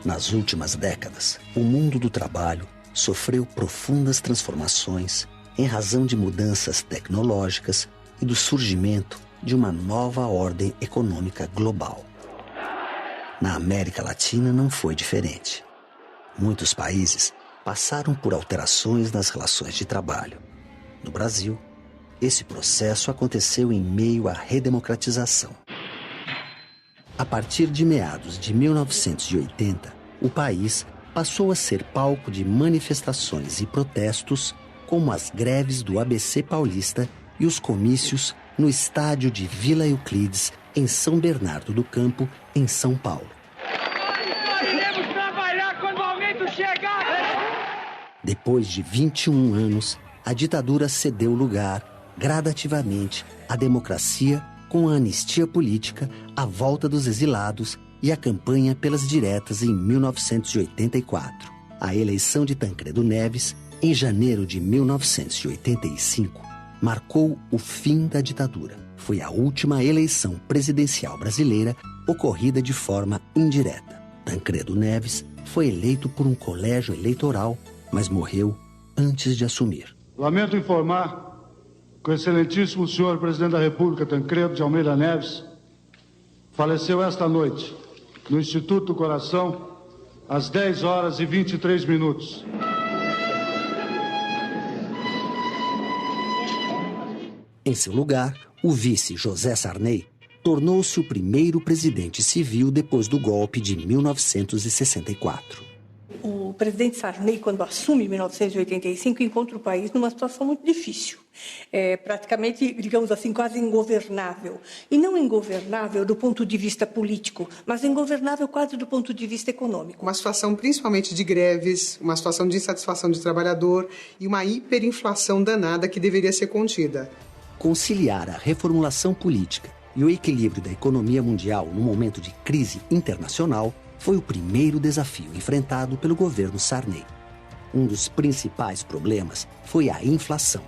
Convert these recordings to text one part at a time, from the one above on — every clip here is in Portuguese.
Nas últimas décadas, o mundo do trabalho sofreu profundas transformações em razão de mudanças tecnológicas e do surgimento de uma nova ordem econômica global. Na América Latina não foi diferente. Muitos países passaram por alterações nas relações de trabalho. No Brasil, esse processo aconteceu em meio à redemocratização. A partir de meados de 1980, o país passou a ser palco de manifestações e protestos, como as greves do ABC Paulista e os comícios no estádio de Vila Euclides, em São Bernardo do Campo, em São Paulo. Nós iremos trabalhar quando o aumento chegar! Depois de 21 anos, a ditadura cedeu lugar, gradativamente, à democracia com a anistia política, a volta dos exilados e a campanha pelas diretas em 1984. A eleição de Tancredo Neves, em janeiro de 1985, marcou o fim da ditadura. Foi a última eleição presidencial brasileira ocorrida de forma indireta. Tancredo Neves foi eleito por um colégio eleitoral, mas morreu antes de assumir. Lamento informar que o excelentíssimo senhor presidente da República, Tancredo de Almeida Neves, faleceu esta noite, no Instituto do Coração, às 10h23. Em seu lugar, o vice José Sarney tornou-se o primeiro presidente civil depois do golpe de 1964. O presidente Sarney, quando assume em 1985, encontra o país numa situação muito difícil. Praticamente, digamos assim, quase ingovernável. E não ingovernável do ponto de vista político, mas ingovernável quase do ponto de vista econômico. Uma situação principalmente de greves, uma situação de insatisfação de trabalhador e uma hiperinflação danada que deveria ser contida. Conciliar a reformulação política e o equilíbrio da economia mundial no momento de crise internacional foi o primeiro desafio enfrentado pelo governo Sarney. Um dos principais problemas foi a inflação.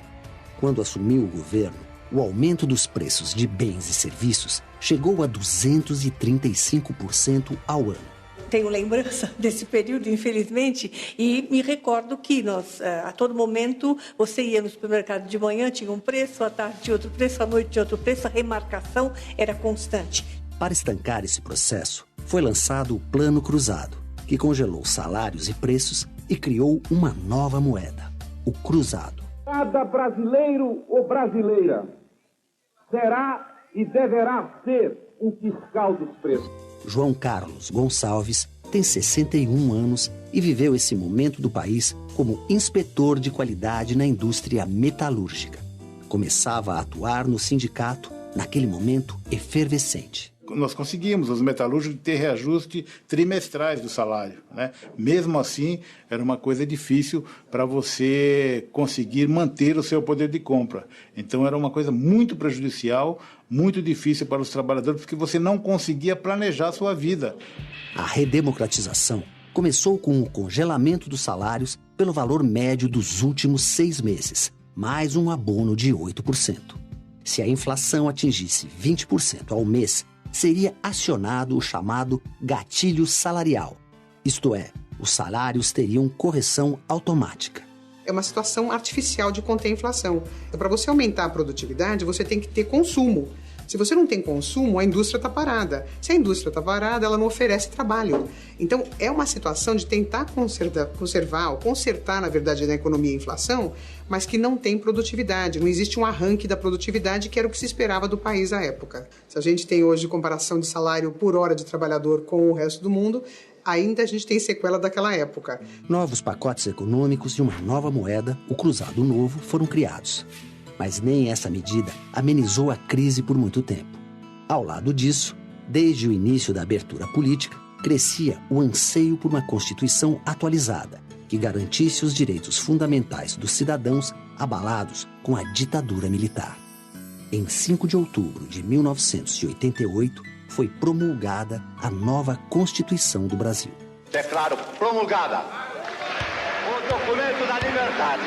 Quando assumiu o governo, o aumento dos preços de bens e serviços chegou a 235% ao ano. Tenho lembrança desse período, infelizmente, e me recordo que nós, a todo momento, você ia no supermercado de manhã, tinha um preço, à tarde tinha outro preço, à noite tinha outro preço, a remarcação era constante. Para estancar esse processo, foi lançado o Plano Cruzado, que congelou salários e preços e criou uma nova moeda, o cruzado. Cada brasileiro ou brasileira será e deverá ser um fiscal dos preços. João Carlos Gonçalves tem 61 anos e viveu esse momento do país como inspetor de qualidade na indústria metalúrgica. Começava a atuar no sindicato, naquele momento efervescente. Nós conseguimos, os metalúrgicos, ter reajuste trimestrais do salário, né? Mesmo assim, era uma coisa difícil para você conseguir manter o seu poder de compra. Então, era uma coisa muito prejudicial, muito difícil para os trabalhadores, porque você não conseguia planejar a sua vida. A redemocratização começou com o congelamento dos salários pelo valor médio dos últimos 6 meses, mais um abono de 8%. Se a inflação atingisse 20% ao mês, seria acionado o chamado gatilho salarial. Isto é, os salários teriam correção automática. É uma situação artificial de conter a inflação. Então, para você aumentar a produtividade, você tem que ter consumo. Se você não tem consumo, a indústria está parada. Se a indústria está parada, ela não oferece trabalho. Então, é uma situação de tentar consertar, na verdade, na economia a inflação, mas que não tem produtividade. Não existe um arranque da produtividade, que era o que se esperava do país à época. Se a gente tem hoje comparação de salário por hora de trabalhador com o resto do mundo, ainda a gente tem sequela daquela época. Novos pacotes econômicos e uma nova moeda, o Cruzado Novo, foram criados. Mas nem essa medida amenizou a crise por muito tempo. Ao lado disso, desde o início da abertura política, crescia o anseio por uma Constituição atualizada, que garantisse os direitos fundamentais dos cidadãos abalados com a ditadura militar. Em 5 de outubro de 1988, foi promulgada a nova Constituição do Brasil. Declaro promulgada o documento da liberdade,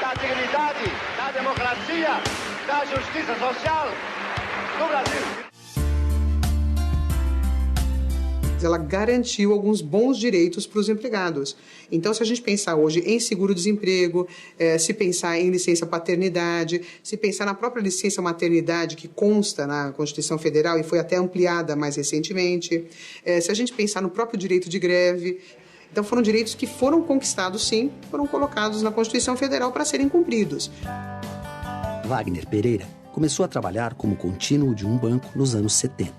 da dignidade, da democracia, da justiça social do Brasil. ela garantiu alguns bons direitos para os empregados. Então, se a gente pensar hoje em seguro-desemprego, se pensar em licença paternidade, se pensar na própria licença maternidade que consta na Constituição Federal e foi até ampliada mais recentemente, se a gente pensar no próprio direito de greve, então foram direitos que foram conquistados, sim, foram colocados na Constituição Federal para serem cumpridos. Wagner Pereira começou a trabalhar como contínuo de um banco nos anos 70.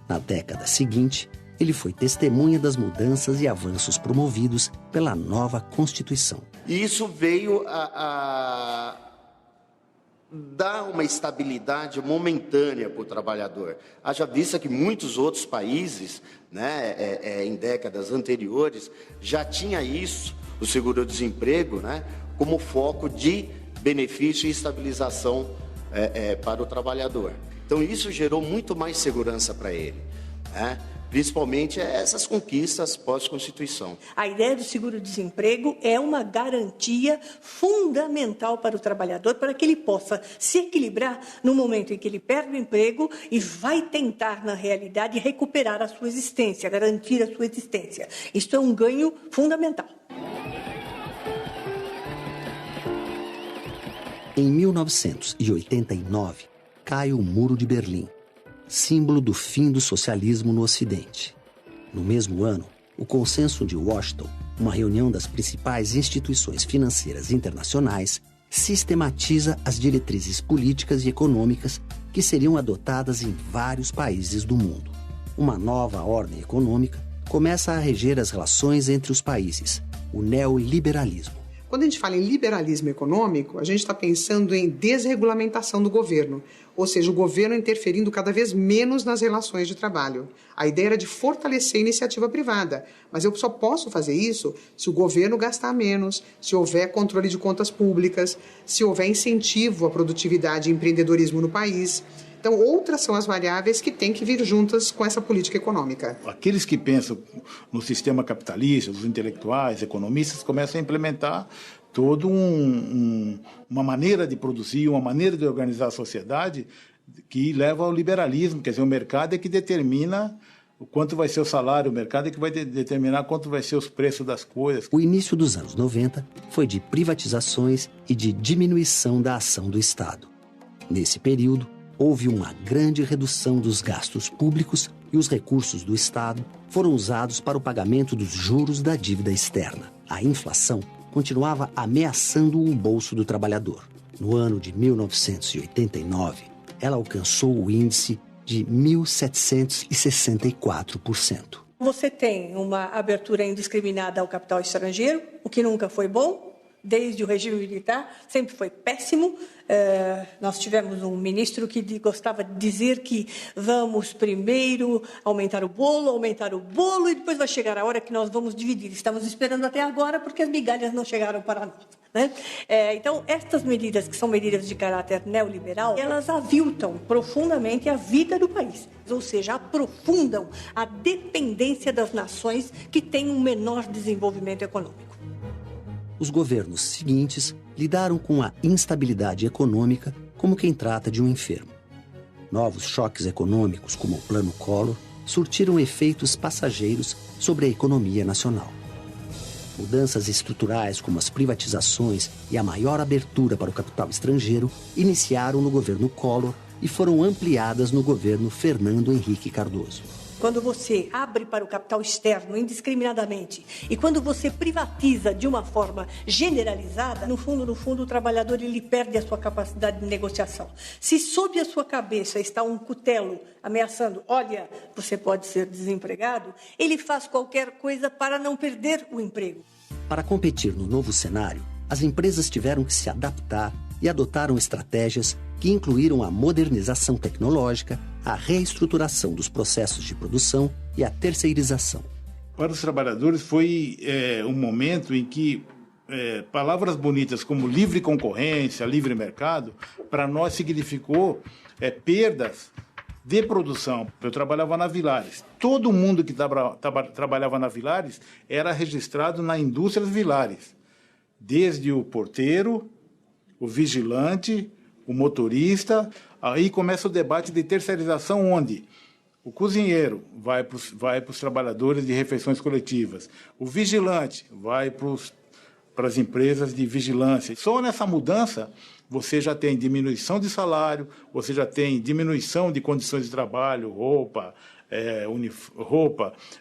Na década seguinte, ele foi testemunha das mudanças e avanços promovidos pela nova Constituição. E isso veio a dar uma estabilidade momentânea para o trabalhador. Haja vista que muitos outros países, em décadas anteriores, já tinha isso, o seguro-desemprego, como foco de benefício e estabilização para o trabalhador. Então, isso gerou muito mais segurança para ele, principalmente essas conquistas pós-Constituição. A ideia do seguro-desemprego é uma garantia fundamental para o trabalhador, para que ele possa se equilibrar no momento em que ele perde o emprego e vai tentar, na realidade, recuperar a sua existência, garantir a sua existência. Isso é um ganho fundamental. Em 1989, cai o Muro de Berlim, símbolo do fim do socialismo no Ocidente. No mesmo ano, o Consenso de Washington, uma reunião das principais instituições financeiras internacionais, sistematiza as diretrizes políticas e econômicas que seriam adotadas em vários países do mundo. Uma nova ordem econômica começa a reger as relações entre os países, o neoliberalismo. Quando a gente fala em liberalismo econômico, a gente está pensando em desregulamentação do governo, ou seja, o governo interferindo cada vez menos nas relações de trabalho. A ideia era de fortalecer a iniciativa privada, mas eu só posso fazer isso se o governo gastar menos, se houver controle de contas públicas, se houver incentivo à produtividade e empreendedorismo no país. Então, outras são as variáveis que têm que vir juntas com essa política econômica. Aqueles que pensam no sistema capitalista, os intelectuais, economistas, começam a implementar toda uma maneira de produzir, uma maneira de organizar a sociedade que leva ao liberalismo. Quer dizer, o mercado é que determina o quanto vai ser o salário, o mercado é que vai determinar quanto vai ser os preços das coisas. O início dos anos 90 foi de privatizações e de diminuição da ação do Estado. Nesse período, houve uma grande redução dos gastos públicos e os recursos do Estado foram usados para o pagamento dos juros da dívida externa. A inflação continuava ameaçando o bolso do trabalhador. No ano de 1989, ela alcançou o índice de 1.764%. Você tem uma abertura indiscriminada ao capital estrangeiro, o que nunca foi bom. Desde o regime militar, sempre foi péssimo. Nós tivemos um ministro que gostava de dizer que vamos primeiro aumentar o bolo e depois vai chegar a hora que nós vamos dividir. Estamos esperando até agora porque as migalhas não chegaram para nós. Então, estas medidas, que são medidas de caráter neoliberal, elas aviltam profundamente a vida do país, ou seja, aprofundam a dependência das nações que têm um menor desenvolvimento econômico. Os governos seguintes lidaram com a instabilidade econômica como quem trata de um enfermo. Novos choques econômicos, como o Plano Collor, surtiram efeitos passageiros sobre a economia nacional. Mudanças estruturais, como as privatizações e a maior abertura para o capital estrangeiro, iniciaram no governo Collor e foram ampliadas no governo Fernando Henrique Cardoso. Quando você abre para o capital externo indiscriminadamente e quando você privatiza de uma forma generalizada, no fundo, o trabalhador ele perde a sua capacidade de negociação. Se sob a sua cabeça está um cutelo ameaçando, olha, você pode ser desempregado, ele faz qualquer coisa para não perder o emprego. Para competir no novo cenário, as empresas tiveram que se adaptar e adotaram estratégias que incluíram a modernização tecnológica, a reestruturação dos processos de produção e a terceirização. Para os trabalhadores foi um momento em que palavras bonitas como livre concorrência, livre mercado, para nós significou perdas de produção. Eu trabalhava na Villares. Todo mundo que trabalhava na Villares era registrado na indústria Villares, desde o porteiro, o vigilante, o motorista. Aí começa o debate de terceirização, onde O cozinheiro vai para os trabalhadores de refeições coletivas. O vigilante vai para as empresas de vigilância. Só nessa mudança você já tem diminuição de salário, você já tem diminuição de condições de trabalho, roupa,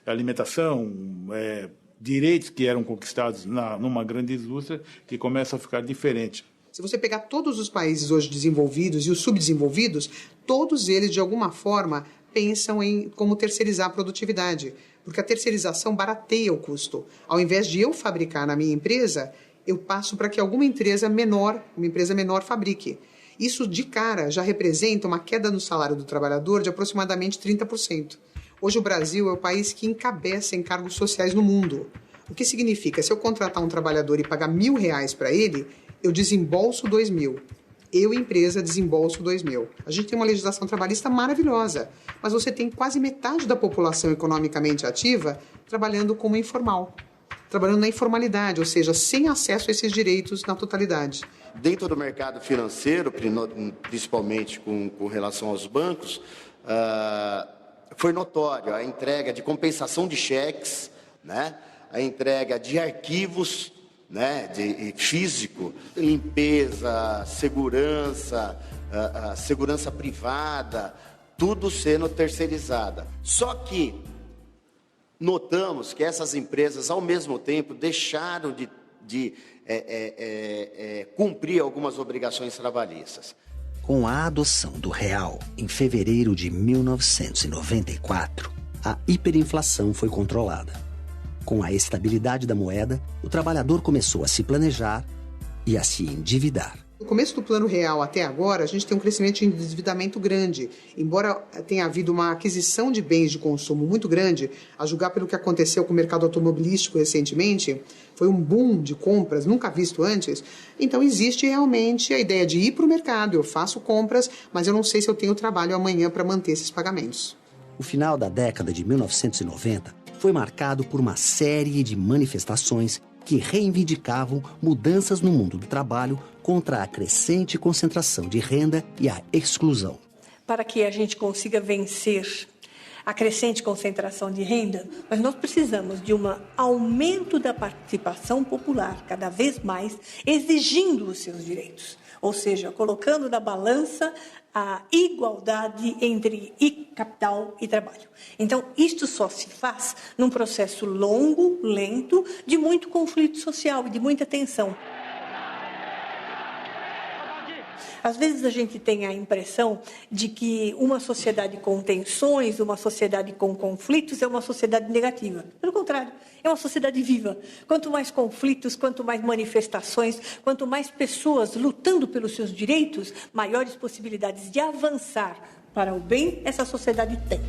alimentação, direitos que eram conquistados numa grande indústria que começam a ficar diferentes. Se você pegar todos os países hoje desenvolvidos e os subdesenvolvidos, todos eles, de alguma forma, pensam em como terceirizar a produtividade, porque a terceirização barateia o custo. Ao invés de eu fabricar na minha empresa, eu passo para que alguma empresa menor fabrique. Isso, de cara, já representa uma queda no salário do trabalhador de aproximadamente 30%. Hoje o Brasil é o país que encabeça em cargos sociais no mundo. O que significa, se eu contratar um trabalhador e pagar R$1.000 para ele, eu desembolso R$2.000. Eu, empresa, desembolso R$2.000. A gente tem uma legislação trabalhista maravilhosa, mas você tem quase metade da população economicamente ativa trabalhando como informal, trabalhando na informalidade, ou seja, sem acesso a esses direitos na totalidade. Dentro do mercado financeiro, principalmente com relação aos bancos, foi notório a entrega de compensação de cheques, né? A entrega de arquivos, né, de físico, limpeza, segurança, segurança privada, tudo sendo terceirizada. Só que notamos que essas empresas, ao mesmo tempo, deixaram de cumprir algumas obrigações trabalhistas. Com a adoção do real em fevereiro de 1994, a hiperinflação foi controlada. Com a estabilidade da moeda, o trabalhador começou a se planejar e a se endividar. No começo do Plano Real até agora, a gente tem um crescimento de endividamento grande. Embora tenha havido uma aquisição de bens de consumo muito grande, a julgar pelo que aconteceu com o mercado automobilístico recentemente, foi um boom de compras nunca visto antes. Então existe realmente a ideia de ir para o mercado, eu faço compras, mas eu não sei se eu tenho trabalho amanhã para manter esses pagamentos. O final da década de 1990 foi marcado por uma série de manifestações que reivindicavam mudanças no mundo do trabalho contra a crescente concentração de renda e a exclusão. Para que a gente consiga vencer a crescente concentração de renda, mas nós precisamos de um aumento da participação popular, cada vez mais, exigindo os seus direitos. Ou seja, colocando na balança a igualdade entre capital e trabalho. Então, isto só se faz num processo longo, lento, de muito conflito social e de muita tensão. Às vezes a gente tem a impressão de que uma sociedade com tensões, uma sociedade com conflitos é uma sociedade negativa. Pelo contrário, é uma sociedade viva. Quanto mais conflitos, quanto mais manifestações, quanto mais pessoas lutando pelos seus direitos, maiores possibilidades de avançar para o bem essa sociedade tem.